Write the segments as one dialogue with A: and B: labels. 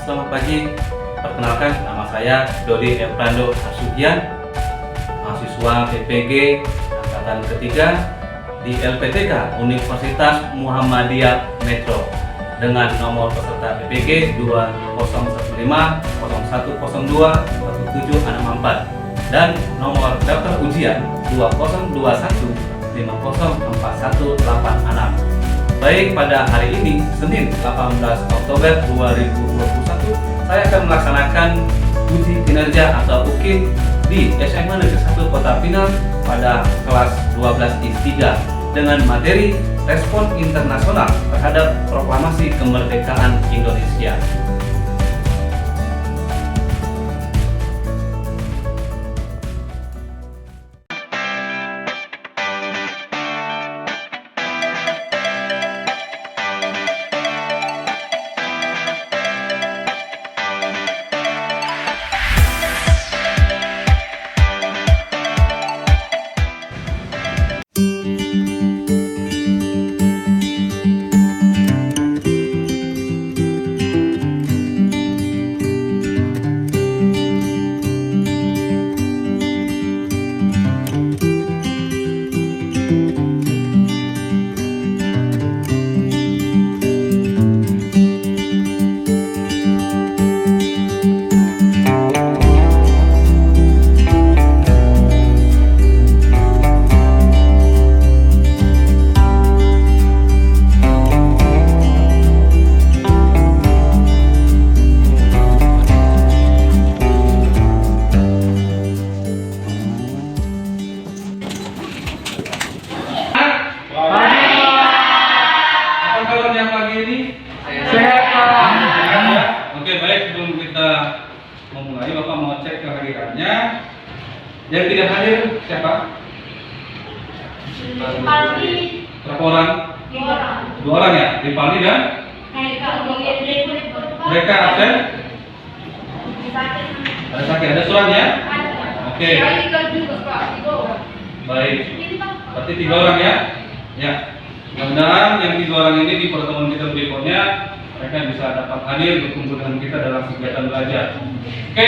A: Selamat pagi, perkenalkan nama saya Dodi Efrando Asugian, mahasiswa PPG Angkatan Ketiga di LPTK Universitas Muhammadiyah Metro dengan nomor peserta PPG 2015 0102 1764 dan nomor daftar ujian 2021 504186. Baik, pada hari ini, Senin 18 Oktober 2021, saya akan melaksanakan uji kinerja atau UKIN di SMA Negeri 1 Kota Pinang pada kelas 12 IS 3 dengan materi respon internasional terhadap proklamasi kemerdekaan Indonesia. Oke, baik, sebelum kita memulai, Bapak mau cek kehadirannya. Yang tidak hadir siapa? Berapa orang? Dua orang ya? Ripaldi dan? Mereka absen? Ada sakit, ada suratnya? Oke. Baik, berarti 3 orang ya? Ya. Mudah-mudahan yang 3 orang ini di pertemuan kita berikutnya mereka bisa dapat hadir berkumpul dengan kita dalam kegiatan belajar. Oke.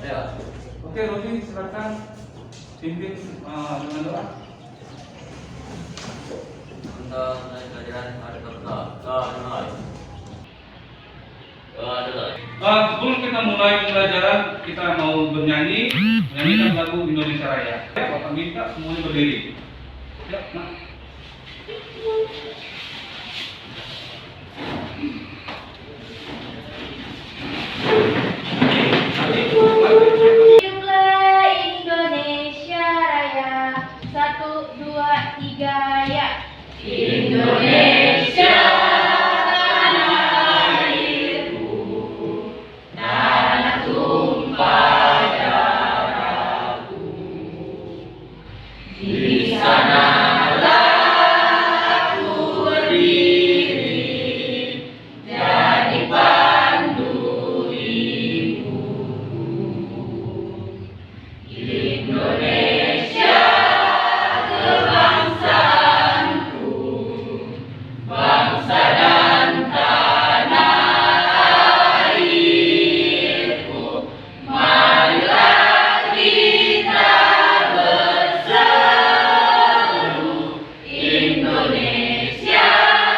A: Ya. Oke, Rodi, silakan pimpin dengan doa.
B: Untuk kehadiran hari kedua.
A: Sebelum kita mulai pembelajaran, kita mau bernyanyi, menyanyikan lagu Indonesia Raya. Bapak minta semuanya berdiri. Ya, nah.
C: Indonesia Raya, 1, 2, 3 ya. Indonesia tanah airku, tanah tumpah darahku. Di sanalah aku berdiri, jadi pandu ibu. Indonesia kebangsaanku, bangsa dan tanah airku. Marilah kita berseru, Indonesia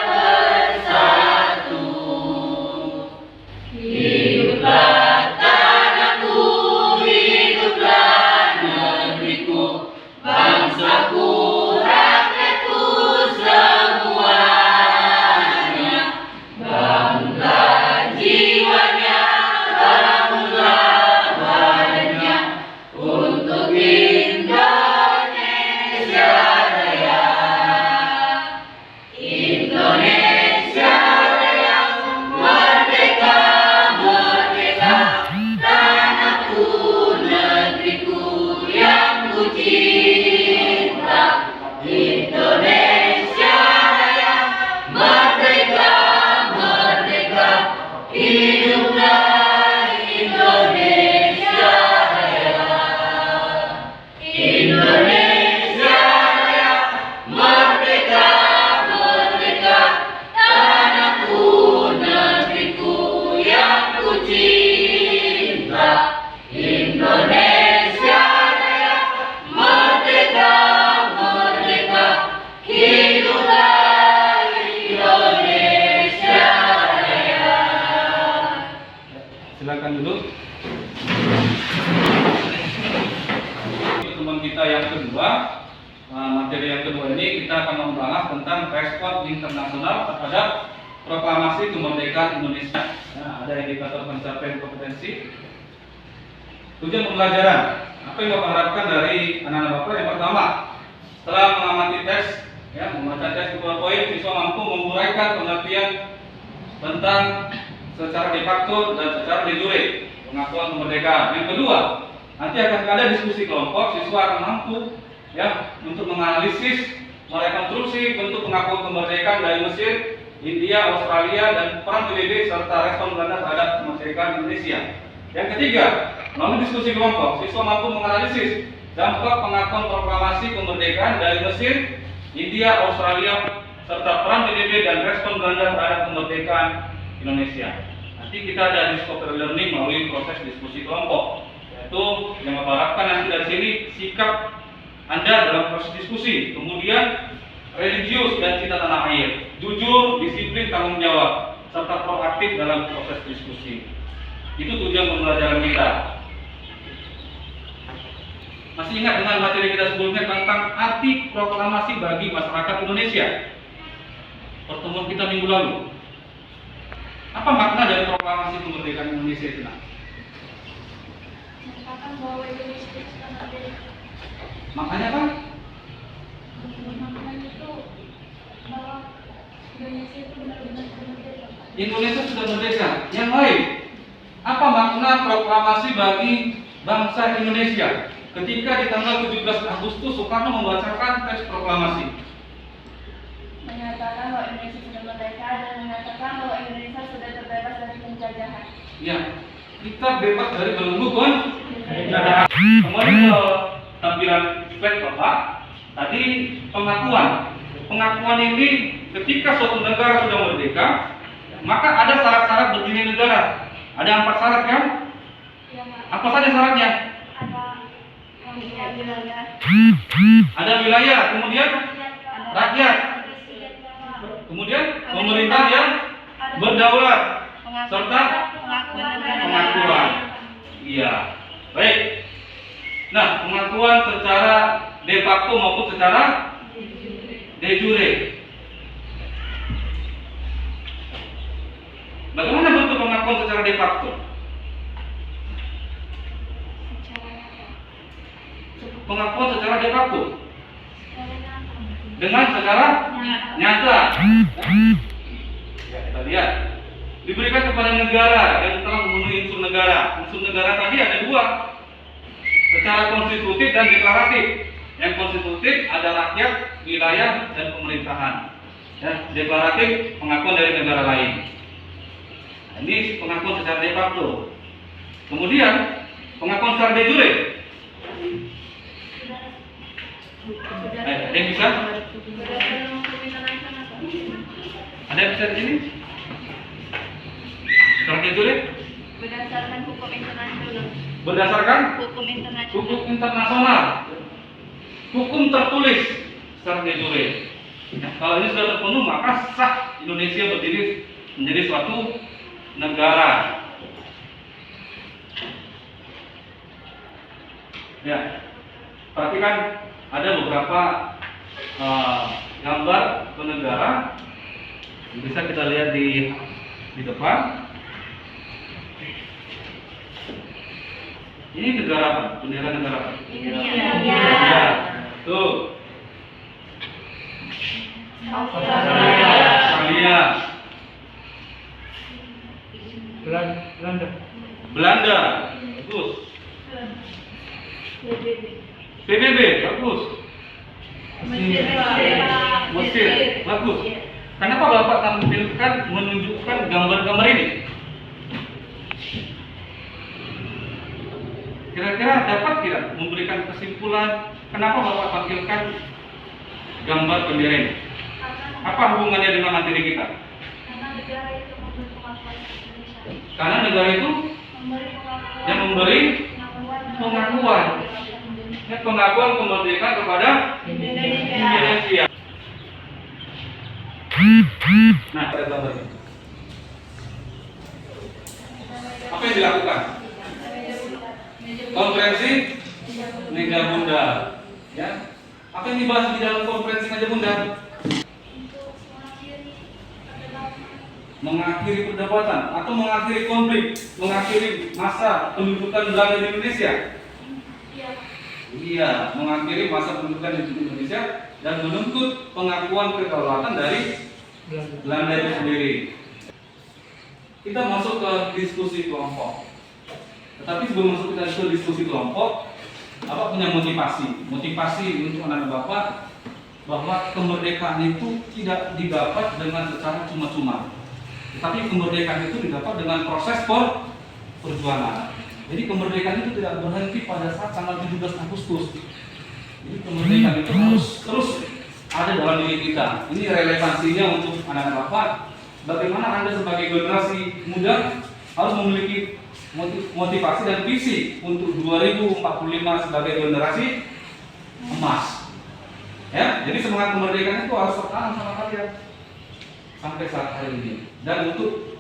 C: bersatu. Hiduplah tanahku, hiduplah negeriku, bangsaku, rakyatku semuanya. Bangunlah jiwanya, bangunlah badannya untuk Indonesia Raya. Indonesia Raya, merdeka, merdeka, tanahku, negeriku yang ku cinta. Indonesia Raya, merdeka, merdeka, hiduplah Indonesia Raya. Indonesia Raya, merdeka, merdeka, tanahku, negeriku yang ku
A: tampilkan dulu. Teman kita yang kedua, materi yang kedua ini kita akan membahas tentang respon internasional terhadap proklamasi kemerdekaan Indonesia. Nah, ada indikator pencapaian kompetensi. Tujuan pembelajaran. Apa yang Bapak harapkan dari anak-anak Bapak? Yang pertama, setelah mengamati tes, ya, membaca tes beberapa poin, siswa mampu menguraikan pengertian tentang secara de facto dan secara de jure pengakuan kemerdekaan. Yang kedua, nanti akan ada diskusi kelompok, siswa akan mampu ya untuk menganalisis, merekonstruksi bentuk pengakuan kemerdekaan dari Mesir, India, Australia, dan peran PBB serta respon Belanda terhadap kemerdekaan Indonesia. Yang ketiga, melalui diskusi kelompok, siswa mampu menganalisis dampak pengakuan proklamasi kemerdekaan dari Mesir, India, Australia, serta peran PBB dan respon Belanda terhadap kemerdekaan Indonesia. Nanti kita ada discovery learning melalui proses diskusi kelompok. Yaitu yang Bapak harapkan nanti dari sini sikap Anda dalam proses diskusi, kemudian religius dan cinta tanah air, jujur, disiplin, tanggung jawab, serta proaktif dalam proses diskusi. Itu tujuan pembelajaran kita. Masih ingat dengan materi kita sebelumnya tentang arti proklamasi bagi masyarakat Indonesia? Pertemuan kita minggu lalu. Apa makna dari proklamasi kemerdekaan Indonesia itu?
C: Menyatakan bahwa Indonesia itu merdeka.
A: Maknanya apa?
C: Maknanya itu bahwa Indonesia itu benar-benar merdeka.
A: Indonesia sudah merdeka. Yang lain, apa makna proklamasi bagi bangsa Indonesia? Ketika di tanggal 17 Agustus Soekarno membacakan teks proklamasi,
C: Menyatakan bahwa Indonesia sudah merdeka dan mengatakan bahwa Indonesia sudah terbebas dari penjajahan.
A: ya, kita bebas dari belenggu penjajahan. Kembali ke tampilan slide Bapak. Tadi pengakuan. Pengakuan ini ketika suatu negara sudah merdeka, maka ada syarat-syarat berdiri negara. Ada 4 syarat kan?
C: Ya, Pak.
A: Apa saja syaratnya?
C: Ada wilayah,
A: Ada wilayah, kemudian rakyat, kemudian pemerintah yang berdaulat, serta pengakuan. Iya, baik. Nah, pengakuan secara de facto maupun secara de jure. Bagaimana bentuk pengakuan secara de facto? Pengakuan secara de facto dengan secara nyata. Ya, kita lihat diberikan kepada negara yang telah memenuhi unsur negara. Unsur negara tadi ada 2, secara konstitutif dan deklaratif. Yang konstitutif ada rakyat, wilayah, dan pemerintahan. Ya, deklaratif pengakuan dari negara lain. Nah, ini pengakuan secara de facto. Kemudian pengakuan secara de jure. Ada yang bisa? Ada yang bisa di sini? Secara de jure?
C: berdasarkan hukum internasional.
A: Berdasarkan
C: Hukum internasional.
A: hukum internasional, hukum tertulis secara de jure. Nah, kalau ini sudah terpenuhi maka sah Indonesia berdiri menjadi suatu negara. Ya, perhatikan ada beberapa gambar negara bisa kita lihat di depan. Ini negara apa? Bendera negara apa? Ya. Tuh. Australia. Belanda. Belanda. Bagus. PBB. Bagus. Mesir. Bagus. Kenapa Bapak tampilkan menunjukkan gambar-gambar ini? Kira-kira dapat tidak memberikan kesimpulan kenapa Bapak tampilkan gambar bendera ini? Apa hubungannya dengan materi kita?
C: Karena negara itu memberi pengakuan Indonesia.
A: Karena negara itu yang memberi pengakuan. Ya, pengakuan kemerdekaan kepada Indonesia. Nah, ada gambar ini. Apa yang dilakukan? Konferensi Megabunda. Ya. Apa yang dibahas di dalam konferensi Megabunda? Mengakhiri perdebatan atau mengakhiri konflik, mengakhiri masa pendudukan Belanda di Indonesia. Iya, mengakhiri masa pendudukan di Indonesia dan menuntut pengakuan kedaulatan dari Belanda itu sendiri. Kita masuk ke diskusi kelompok. Tetapi sebelum masuk kita ke diskusi kelompok, Bapak punya motivasi untuk anak Bapak bahwa kemerdekaan itu tidak didapat dengan secara cuma-cuma. Tetapi kemerdekaan itu didapat dengan proses perjuangan. Jadi kemerdekaan itu tidak berhenti pada saat tanggal 17 Agustus. Jadi kemerdekaan itu harus terus ada dalam diri kita. Ini relevansinya untuk anak-anak Bapak. Bagaimana Anda sebagai generasi muda harus memiliki motivasi dan visi untuk 2045 sebagai generasi emas. Ya, jadi semangat kemerdekaan itu harus tertanam sama kalian sampai saat hari ini. Dan untuk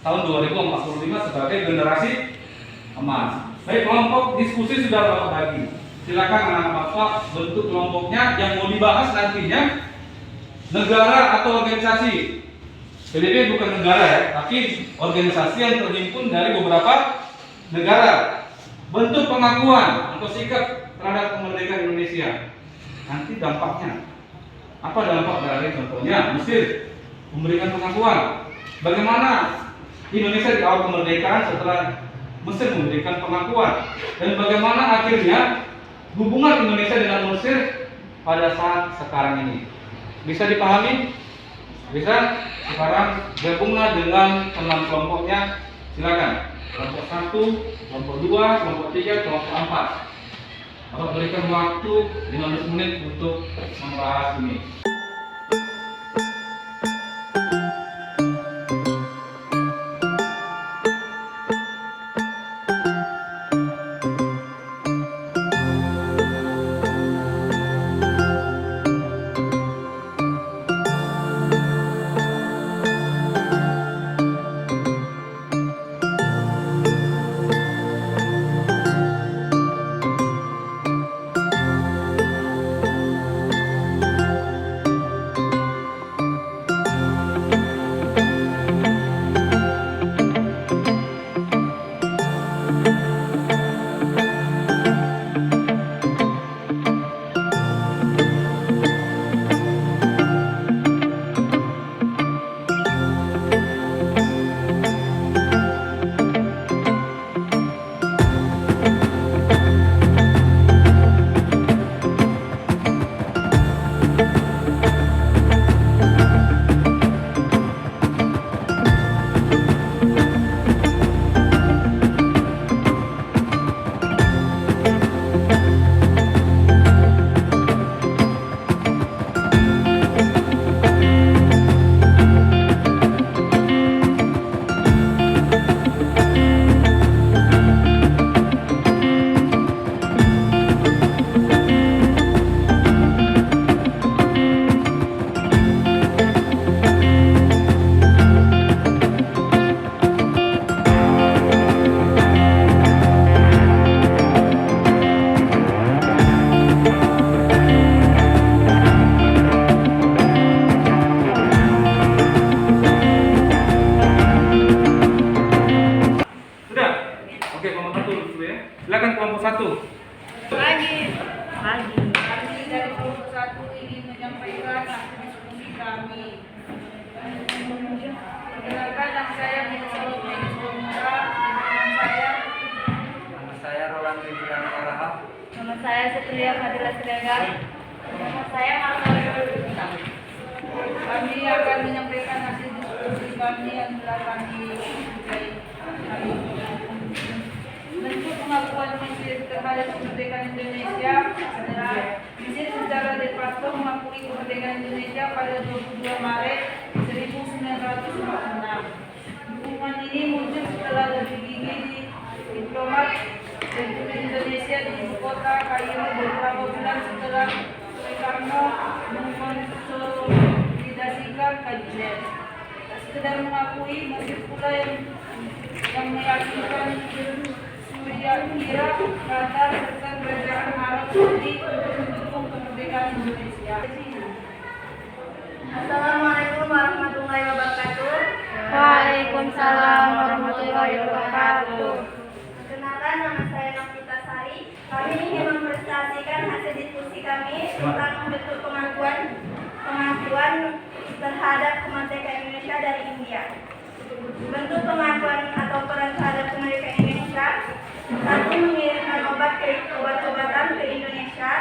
A: tahun 2045 sebagai generasi emas. Baik, kelompok diskusi sudah Bapak bagi. Silakan anak Bapak bentuk kelompoknya yang mau dibahas nantinya negara atau organisasi. PBB bukan negara ya, tapi organisasi yang terhimpun dari beberapa negara. Bentuk pengakuan atau sikap terhadap kemerdekaan Indonesia. Nanti dampaknya. Apa dampak dari contohnya? Mesir memberikan pengakuan. Bagaimana Indonesia di awal kemerdekaan setelah Mesir memberikan pengakuan, dan bagaimana akhirnya hubungan Indonesia dengan Mesir pada saat sekarang ini. Bisa dipahami? Bisa? Sekarang gabunglah dengan 6 kelompoknya. Silakan. Kelompok 1, kelompok 2, kelompok 3, kelompok 4. Bapak berikan waktu 15 menit untuk membahas ini. Silakan kelompok 1.
C: Pagi.
D: Kami dari kelompok 1 ingin menyampaikan hasil diskusi kami. Perkenalkan, nama saya Mina Salome Muda.
B: Nama saya Roland Widian Rahab.
C: Nama saya Setria Fadila Siregar. Nama saya Marta.
D: Kami akan menyampaikan hasil diskusi kami yang telah kami bentuk pengakuan Mesir terhadap kemerdekaan Indonesia adalah Mesir secara de facto mengakui kemerdekaan Indonesia pada 22 Maret 1946. Dukungan ini muncul setelah lebih gigih diplomat Republik Indonesia di ibu kota Kairo beberapa bulan setelah Soekarno mengkonsolidasikan kabinet. Tak sekedar mengakui, Mesir pula yang yang meyakinkan Surya Kira, Qatar, serta Kerajaan Arab Saudi untuk mendukung kemerdekaan Indonesia.
C: Assalamualaikum warahmatullahi wabarakatuh.
E: Waalaikumsalam warahmatullahi wabarakatuh.
C: Perkenalkan, nama saya Novita Sari. Kami ingin mempresentasikan hasil diskusi kami tentang bentuk pengakuan terhadap kemerdekaan Indonesia dari India. Bentuk pengakuan atau peran terhadap kemerdekaan Indonesia: satu, mengirimkan obat-obatan ke Indonesia.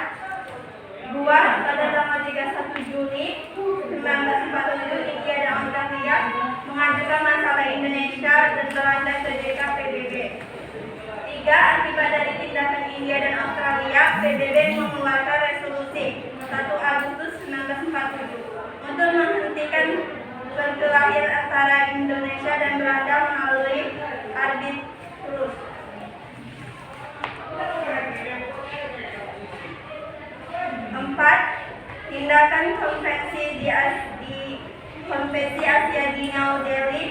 C: Dua, pada tanggal 31 Juli 1947 India dan Australia mengajukan masalah Indonesia dan Belanda ke DKPBB. Tiga, akibat dari tindakan India dan Australia, PBB mengeluarkan resolusi 1 Agustus 1947 untuk menghentikan perkelahian antara Indonesia dan Belanda melalui arbitrus. 4. Tindakan konvensi Konvensi Asia di New Delhi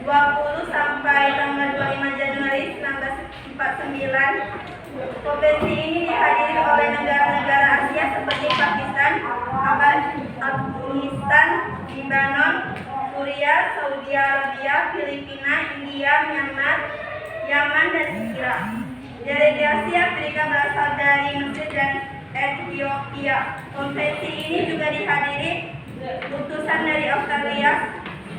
C: 20 sampai tanggal 25 Januari 1949. Konvensi ini dihadiri oleh negara-negara Asia seperti Pakistan, Afghanistan, Lebanon, Suriah, Saudi Arabia, Filipina, India, Myanmar, Yaman, dan Irak. Delegasi Afrika berasal dari Mesir dan Ethiopia. Konvensi ini juga dihadiri utusan dari Australia,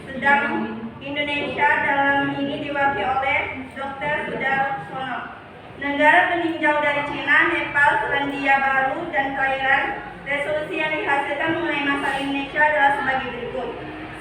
C: sedang Indonesia dalam ini diwakili oleh Dr. Sudarsono. Negara peninjau dari Cina, Nepal, Selandia Baru, dan Thailand. Resolusi yang dihasilkan mengenai masalah Indonesia adalah sebagai berikut: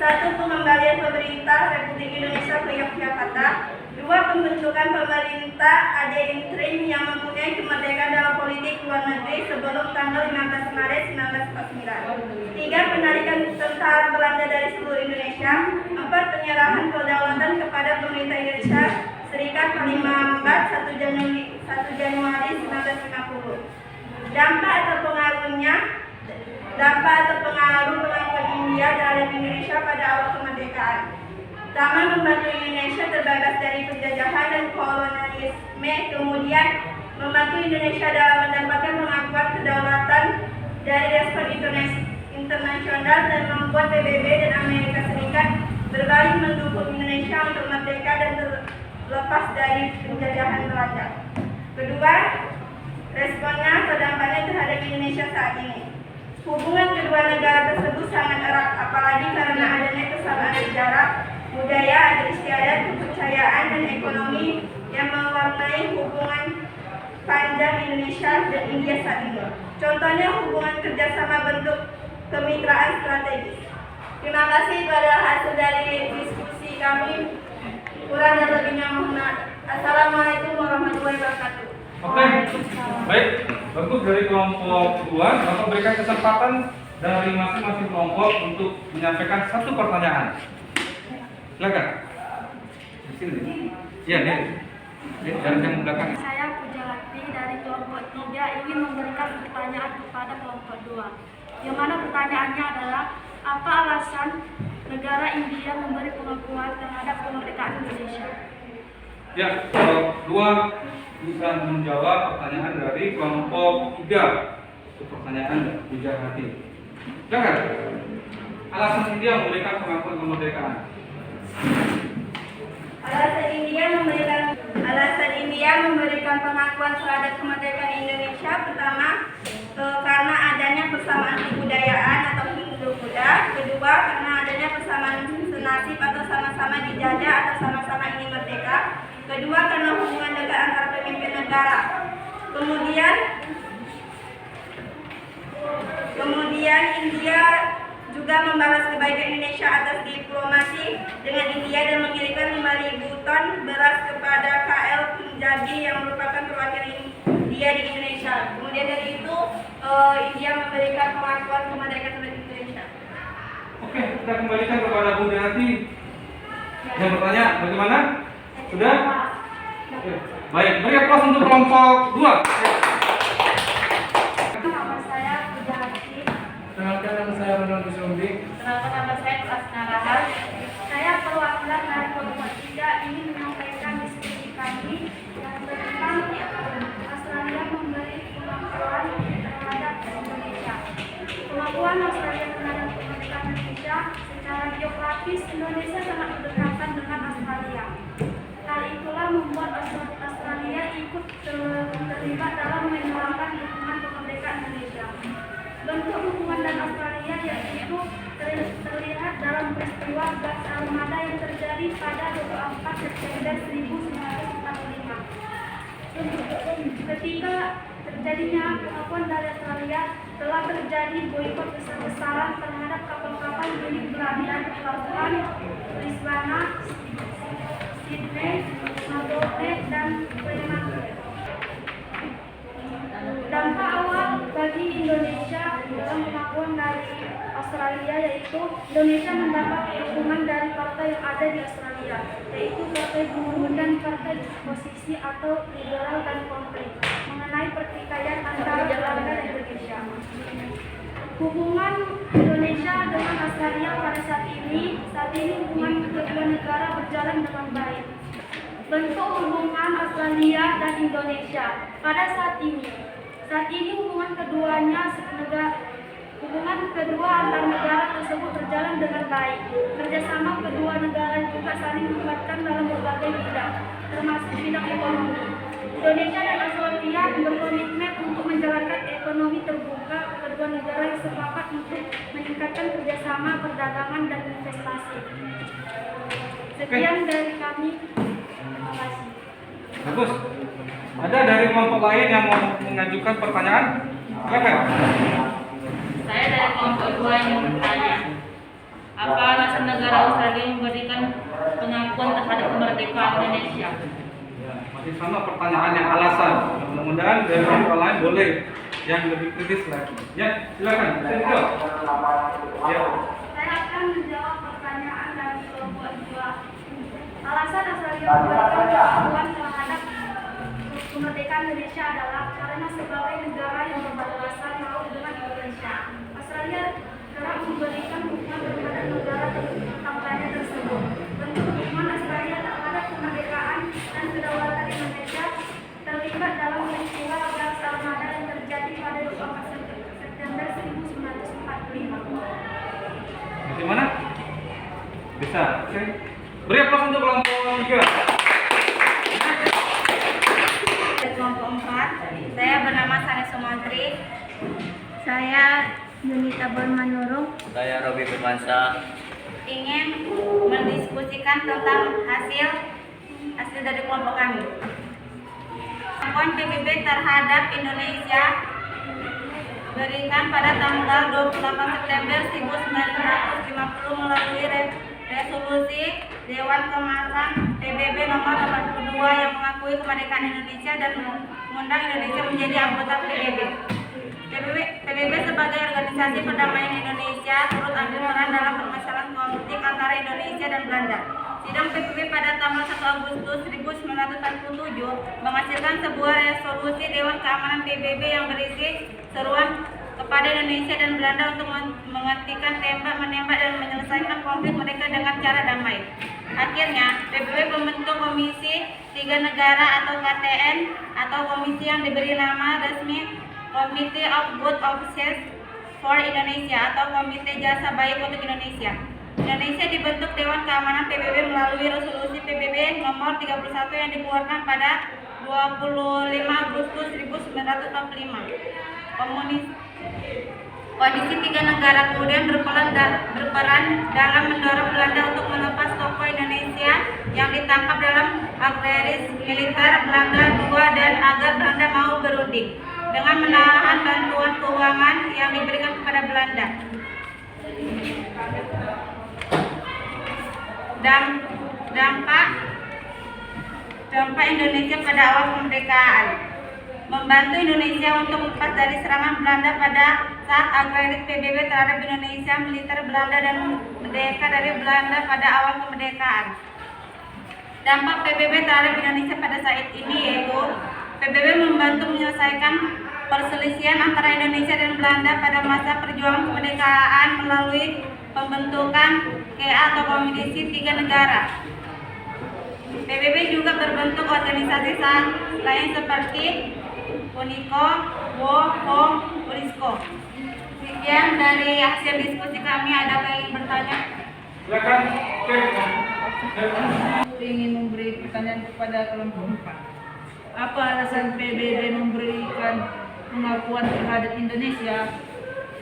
C: 1. Pengembalian pemerintah Republik Indonesia ke Yogyakarta. 2. Pembentukan pemerintah ad interim yang mempunyai kemerdekaan dalam politik luar negeri sebelum tanggal 15 Maret 1949. 3. Penarikan tentara Belanda dari seluruh Indonesia. 4. Penyerahan kedaulatan kepada pemerintah Indonesia Serikat Palembang 1 Januari 1950. Dampak atau pengaruh pengakuan India terhadap Indonesia pada awal kemerdekaan. Pertama, membantu Indonesia terbebas dari penjajahan dan kolonialisme. Kemudian, membantu Indonesia dalam mendapatkan pengakuan kedaulatan dari respon internasional dan membuat PBB dan Amerika Serikat berbalik mendukung Indonesia untuk merdeka dan terlepas dari penjajahan Belanda. Kedua, responnya atau dampaknya terhadap Indonesia saat ini. Hubungan kedua negara tersebut sangat erat, apalagi karena adanya kesamaan sejarah, budaya, adat istiadat, kepercayaan, dan ekonomi yang mewarnai hubungan panjang Indonesia dan India saat ini. Contohnya hubungan kerjasama bentuk kemitraan strategis. Terima kasih. Itu adalah hasil dari diskusi kami. Kurang dan lebihnya mohon maaf. Assalamualaikum warahmatullahi wabarakatuh.
A: Oke, baik. Bagus, dari kelompok 2, Bapak berikan kesempatan dari masing-masing kelompok untuk menyampaikan satu pertanyaan. Silakan. Di sini. Iya, nih. Dari yang belakang.
E: Saya Pujawati dari kelompok 3 ingin memberikan pertanyaan kepada kelompok 2. Yang mana pertanyaannya adalah, apa alasan negara India memberi pengakuan terhadap kemerdekaan Indonesia?
A: Ya, kelompok 2 bisa menjawab pertanyaan dari kelompok 3. Itu pertanyaan Pujawati. Silakan. Alasan India memberikan pengakuan kemerdekaan.
C: Alasan India memberikan pengakuan terhadap kemerdekaan Indonesia pertama, karena adanya persamaan kebudayaan atau kultur Buddha. Kedua, karena adanya persamaan senasib atau sama-sama dijajah atau sama-sama ingin merdeka. Kedua, karena hubungan dekat antara pemimpin negara. Kemudian India juga membalas kebaikan Indonesia atas diplomasi dengan India dan mengirimkan 5.000 ton beras kepada KL Punjabi yang merupakan perwakilan India di Indonesia. Kemudian dari itu India memberikan pengakuan kemerdekaan Indonesia.
A: Oke, kita kembalikan kepada Bu Denati. Yang bertanya, bagaimana? Sudah? Oke. Baik, beri aplaus untuk kelompok 2.
E: Nama saya Pujawati.
B: Kenalkan, nama saya Ronald Bisumbi.
E: Kenalkan, nama saya Asna Rahal. Saya perwakilan dari kelompok 3 ingin menyampaikan kemajuan Australia terhadap kemerdekaan Indonesia, secara geografis Indonesia sangat berdekatan dengan Australia. Hal itulah membuat Australia ikut terlibat dalam menyuarakan dukungan kemerdekaan Indonesia. Bentuk dukungan dan Australia yaitu terlihat dalam peristiwa gas armada yang terjadi pada 24 September 1945. Ketika terjadinya pengakuan dari Australia, telah terjadi boikot besar-besaran terhadap kapal-kapal milik Belanda di pelabuhan Brisbane, Sydney, Melbourne, dan Fremantle. Dampak awal bagi Indonesia dalam pengakuan dari Australia yaitu Indonesia mendapat dukungan dari partai yang ada di Australia, yaitu Partai Buruh dan Partai Oposisi atau Liberal dan Konservatif mengenai pertikaian antara Belanda dan Indonesia. Hubungan Indonesia dengan Australia pada saat ini hubungan kedua negara berjalan dengan baik. Bentuk hubungan Australia dan Indonesia pada saat ini hubungan kedua antar negara tersebut berjalan dengan baik. Kerjasama kedua negara juga saling menguatkan dalam berbagai bidang, termasuk bidang ekonomi. Indonesia dan Australia berkomitmen untuk menjalankan ekonomi terbuka kedua negara yang sepakat untuk meningkatkan kerjasama perdagangan dan investasi. Sekian dari kami. Terima kasih.
A: Bagus. Ada dari kelompok lain yang mau mengajukan pertanyaan? Silakan.
D: Saya dari kelompok 2 yang bertanya, apa alasan negara Australia memberikan pengakuan terhadap kemerdekaan Indonesia?
A: Ya, masih sama pertanyaannya, alasan. Mudah-mudahan dari kelompok lain boleh yang lebih kritis lagi. Ya, silakan. Ya.
E: Saya akan menjawab pertanyaan dari kelompok 2. Alasan Australia memberikan pengakuan terhadap kemerdekaan Indonesia adalah karena sebagai negara yang berbatasan laut dengan Indonesia, Australia kerap memberikan dukungan terhadap negara tetangganya tersebut. Bentuk dukungan Australia terhadap kemerdekaan dan kedaulatan Indonesia terlibat dalam peristiwa gas armada yang terjadi pada 24 September 1945.
A: Bagaimana? Bisa. Oke. Beri aplaus untuk kelompok 3.
C: Kelompok 4, saya bernama Sani Sumantri. Saya Yunita Bormanurung.
F: Saya Robi Firmansyah.
C: Ingin mendiskusikan tentang hasil dari kelompok kami. Pengakuan PBB terhadap Indonesia berikan pada tanggal 28 September 1950 melalui resolusi Dewan Keamanan PBB nomor 82 yang mengakui kemerdekaan Indonesia dan mengundang Indonesia menjadi anggota PBB. PBB sebagai organisasi perdamaian Indonesia turut ambil peran dalam permasalahan konflik antara Indonesia dan Belanda. Sidang PBB pada tanggal 1 Agustus 1947 menghasilkan sebuah resolusi Dewan Keamanan PBB yang berisi seruan kepada Indonesia dan Belanda untuk menghentikan tembak menembak dan menyelesaikan konflik mereka dengan cara damai. Akhirnya, PBB membentuk Komisi Tiga Negara atau KTN atau komisi yang diberi nama resmi Committee of Good Offices for Indonesia atau Komite Jasa Baik untuk Indonesia. Indonesia dibentuk Dewan Keamanan PBB melalui resolusi PBB nomor 31 yang dikeluarkan pada 25 Agustus 1945. Kondisi tiga negara kemudian berperan dalam mendorong Belanda untuk melepas tokoh Indonesia yang ditangkap dalam agraris militer Belanda II dan agar Belanda mau berunding dengan menahan bantuan keuangan yang diberikan kepada Belanda. Dampak Indonesia pada awal kemerdekaan. Membantu Indonesia untuk lepas dari serangan Belanda pada saat agraris PBB terhadap Indonesia, militer Belanda dan merdeka dari Belanda pada awal kemerdekaan. Dampak PBB terhadap Indonesia pada saat ini yaitu PBB membantu menyelesaikan perselisihan antara Indonesia dan Belanda pada masa perjuangan kemerdekaan melalui pembentukan KA atau Komisi Tiga Negara. PBB juga berbentuk organisasi lain seperti UNICO, WO, POM, UNISCO
D: Sekian dari hasil diskusi kami. Ada yang ingin bertanya?
A: Silakan. Oke.
D: Ingin memberi pertanyaan kepada kelompok 4. Apa alasan PBB memberikan pengakuan terhadap Indonesia?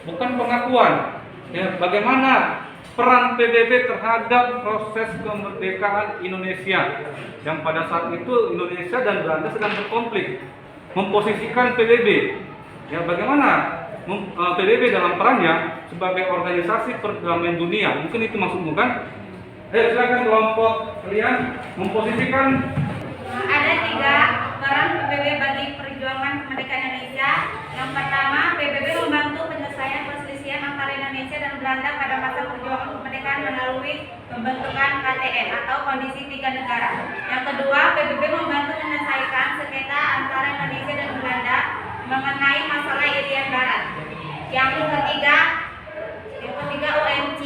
A: Bukan pengakuan. Ya, bagaimana peran PBB terhadap proses kemerdekaan Indonesia yang pada saat itu Indonesia dan Belanda sedang berkonflik, memposisikan PBB. Ya, bagaimana PBB dalam perannya sebagai organisasi perdamaian dunia. Mungkin itu maksudmu kan? Silakan kelompok kalian memposisikan.
C: Ada 3 peran PBB bagi perjuangan kemerdekaan Indonesia. Yang pertama, PBB membantu penyelesaian perselisihan antara Indonesia dan Belanda pada masa perjuangan kemerdekaan melalui pembentukan KTN atau Kondisi Tiga Negara. Yang kedua, PBB membantu menyelesaikan sengketa antara Indonesia dan Belanda mengenai masalah Irian Barat. Yang ketiga OMC,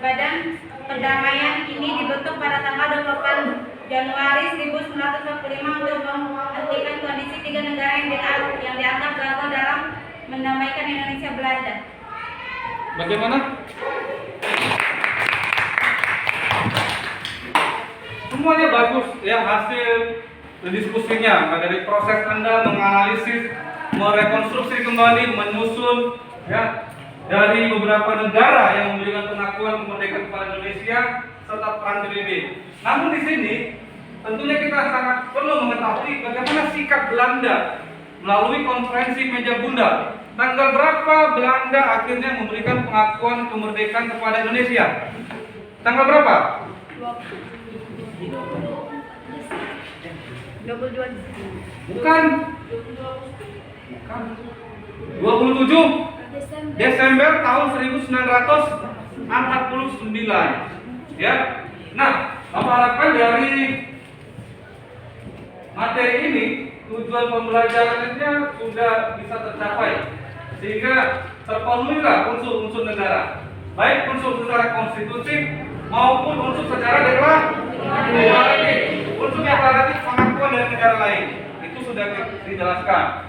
C: Badan Perdamaian ini dibentuk pada tanggal 28 Januari 1945 untuk menghentikan kondisi 3 negara yang dianggap gagal dalam mendamaikan Indonesia Belanda.
A: Bagaimana? Semuanya bagus ya, hasil diskusinya. Dari proses Anda menganalisis, merekonstruksi kembali, menyusun ya dari beberapa negara yang memberikan pengakuan kemerdekaan kepada Indonesia serta peran PBB. Namun di sini tentunya kita sangat perlu mengetahui bagaimana sikap Belanda melalui konferensi meja bundar. Tanggal berapa Belanda akhirnya memberikan pengakuan kemerdekaan kepada Indonesia? Tanggal berapa?
C: 22
A: Bukan. 27 Desember tahun 1949. Ya. Nah, apa harapkan dari materi ini tujuan pembelajarannya sudah bisa tercapai sehingga terpenuhilah unsur-unsur negara, baik unsur secara konstitusi maupun unsur secara deklaratif. Unsur deklaratif pengakuan dari negara lain itu sudah dijelaskan.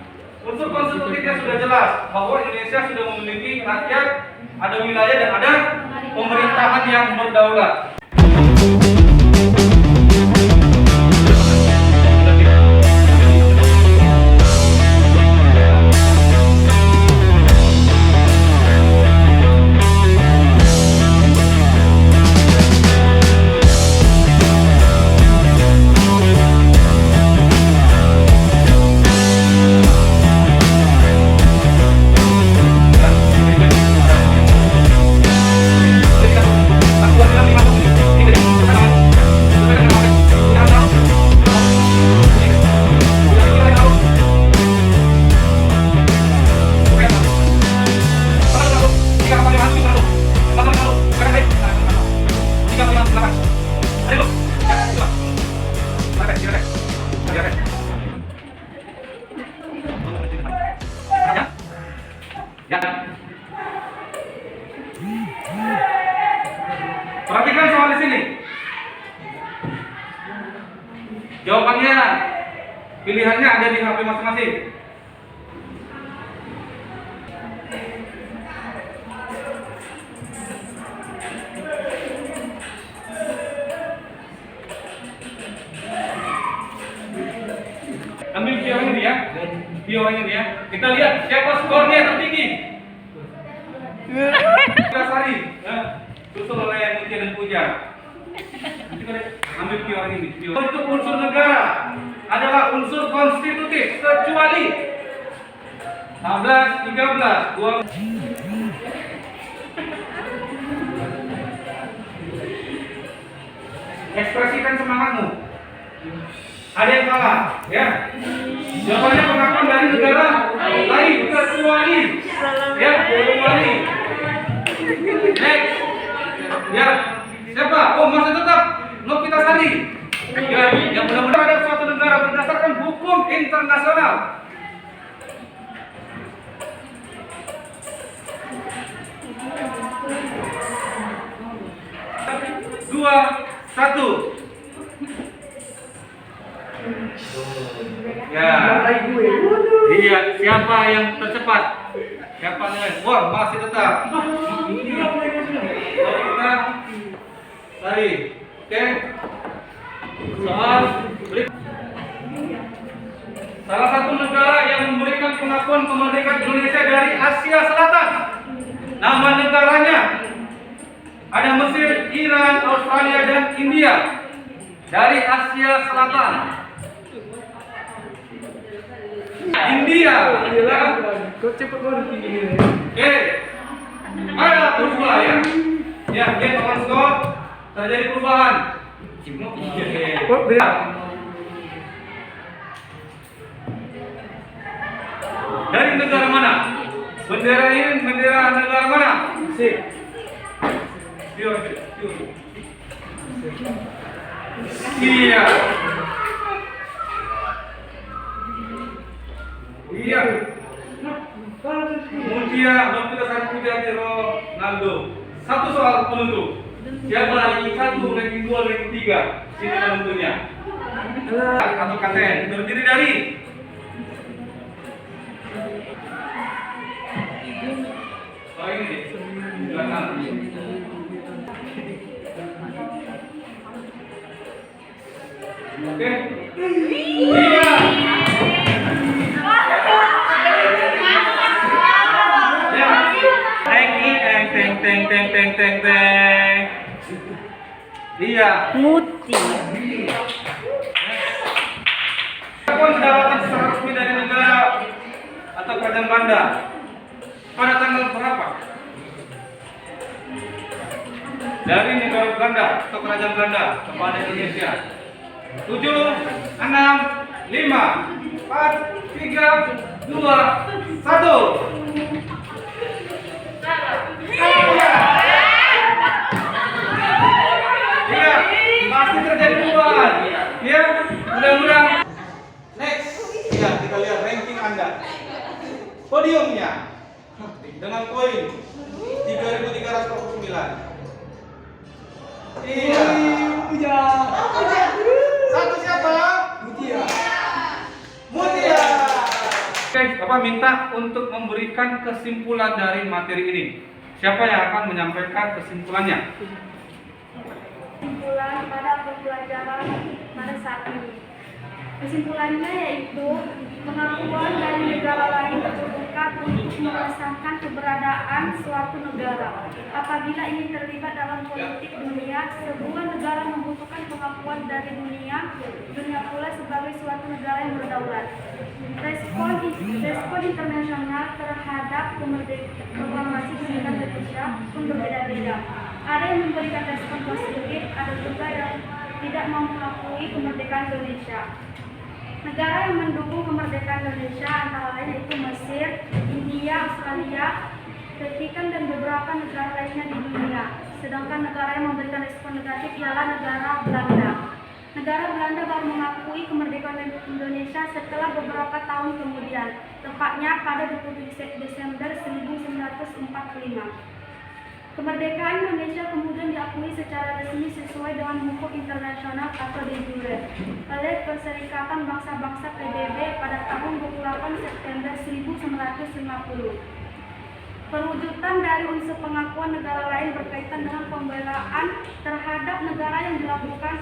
A: Unsur konstitutifnya sudah jelas bahwa Indonesia sudah memiliki rakyat, ada wilayah dan ada pemerintahan yang berdaulat. Perhatikan soal di sini. Jawabannya, pilihannya ada di HP masing-masing. Ambil video ini ya, Kita lihat siapa skornya tertinggi. Sari, susul oleh Mutia dan Puja. Ambil video ini. Untuk unsur negara adalah unsur konstitutif kecuali 16, 13, 12. Ekspresikan semangatmu. Ada yang salah, ya? Jawabannya pengakuan dari negara lain kecuali, ya, kecuali. Next, ya, siapa? Oh, masih tetap Novitasari. Ya, yang benar-benar ada suatu negara berdasarkan hukum internasional. Dua, satu. Ya. Iya, siapa yang tercepat? Siapa nih? Wah, masih tetap. Kita tadi. Oke. Soal berikut. Salah satu negara yang memberikan pengakuan kemerdekaan Indonesia dari Asia Selatan. Nama negaranya ada Mesir, Iran, Australia, dan India. Dari Asia Selatan. India. Ya.
B: Kok cepet banget tinggi ini?
A: Oke. Ayo berubah ya. Ya, game on score. Terjadi perubahan.
B: Kok beda?
A: Dari negara mana? Bendera ini bendera negara mana?
B: Sip.
A: Iya. Iya. Mutia, kita Mutia Ronaldo. Satu soal penentu. Siapa ranking 1, ranking 2, ranking 3? Sini penentunya. Atau KTN terdiri dari oh ini di belakang. Oke. Iya. Ya. Teng. Iya.
C: Muti.
A: Pengakuan kedaulatan secara resmi dari negara atau kerajaan Belanda pada tanggal berapa? Dari negara Belanda atau kerajaan Belanda kepada Indonesia. 7, 6, 5, 4, 3, 2, 1. Iya, pasti terjadi perubahan. Ya, mudah-mudahan. Next, ya kita lihat ranking Anda. Podiumnya dengan poin 3.349. Iya. Satu siapa? Mutia. Oke, Bapak minta untuk memberikan kesimpulan dari materi ini. Siapa yang akan menyampaikan kesimpulannya?
E: Kesimpulan pada pembelajaran pada saat ini. Kesimpulannya yaitu pengakuan dari negara lain diperlukan untuk merasakan keberadaan suatu negara. Apabila ingin terlibat dalam politik dunia, sebuah negara membutuhkan pengakuan dari dunia pula sebagai suatu negara yang berdaulat. Respon internasional terhadap proklamasi kemerdekaan Indonesia pun berbeda-beda. Ada yang memberikan respon positif, ada juga yang tidak mengakui kemerdekaan Indonesia. Negara yang mendukung kemerdekaan Indonesia antara lain yaitu Mesir, India, Australia, Vatikan dan beberapa negara lainnya di dunia. Sedangkan negara yang memberikan respon negatif ialah negara Belanda. Negara Belanda baru mengakui kemerdekaan Indonesia setelah beberapa tahun kemudian, tepatnya pada 27 Desember 1945. Kemerdekaan Indonesia kemudian diakui secara resmi sesuai dengan hukum internasional atau de jure oleh Perserikatan Bangsa-Bangsa PBB pada tahun 28 September 1950. Perwujudan dari unsur pengakuan negara lain berkaitan dengan pembelaan terhadap negara yang dilakukan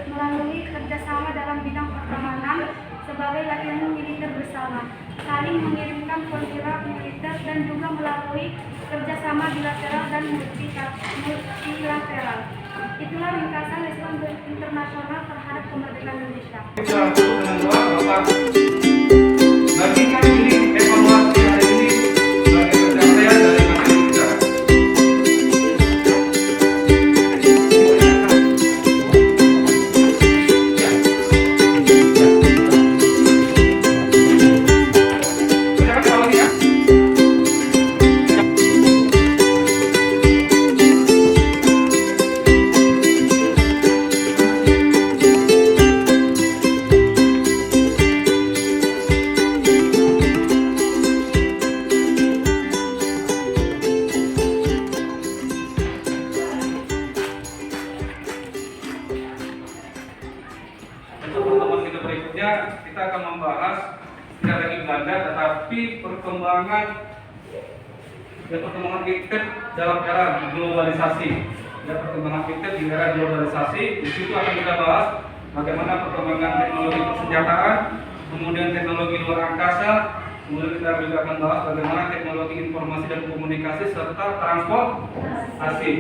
E: melalui kerjasama dalam bidang pertahanan sebagai latihan militer bersama, saling mengirimkan perwira militer dan juga melalui kerjasama bilateral dan multilateral. Itulah ringkasan respon internasional terhadap kemerdekaan Indonesia.
A: Bagi kami ini evaluasi hari ini sebagai pencapaian dari materi kita. Silakan kalau lagi ya. Untuk pertemuan kita berikutnya, kita akan membahas tidak lagi Belanda, tetapi perkembangan ya perkembangan kita dalam era globalisasi. Ya perkembangan kita di era globalisasi, di situ akan kita bahas bagaimana perkembangan teknologi persenjataan, kemudian teknologi luar angkasa, kemudian kita juga akan bahas bagaimana teknologi informasi dan komunikasi serta transportasi.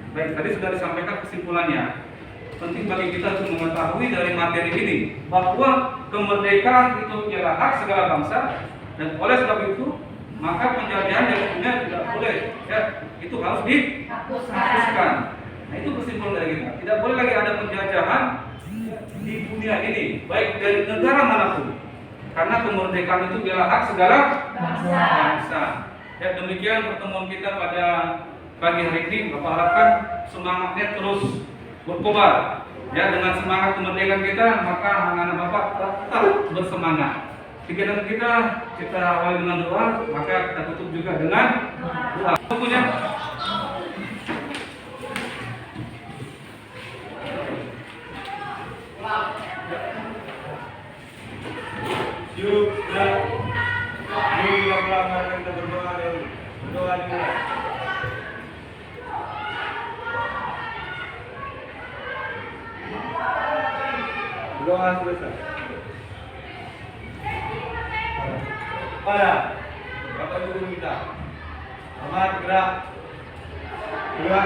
A: Baik, tadi sudah disampaikan kesimpulannya. Penting bagi kita untuk mengetahui dari materi ini bahwa kemerdekaan itu ialah hak segala bangsa, dan oleh sebab itu maka penjajahan yang sebelumnya tidak boleh, ya, itu harus dihapuskan. Nah, itu kesimpulan dari kita. Tidak boleh lagi ada penjajahan di dunia ini, baik dari negara manapun, karena kemerdekaan itu ialah hak segala bangsa. Ya, demikian pertemuan kita pada pagi hari ini. Bapak harapkan semangatnya terus berkobar. Ya, dengan semangat kemerdekaan kita, maka anak-anak Bapak tetap bersemangat. Kegiatan kita awali dengan doa, maka kita tutup juga dengan doa. Bukunya.
B: Doa selesai. Pada Bapak Guru kita, selamat gerak. Gerak.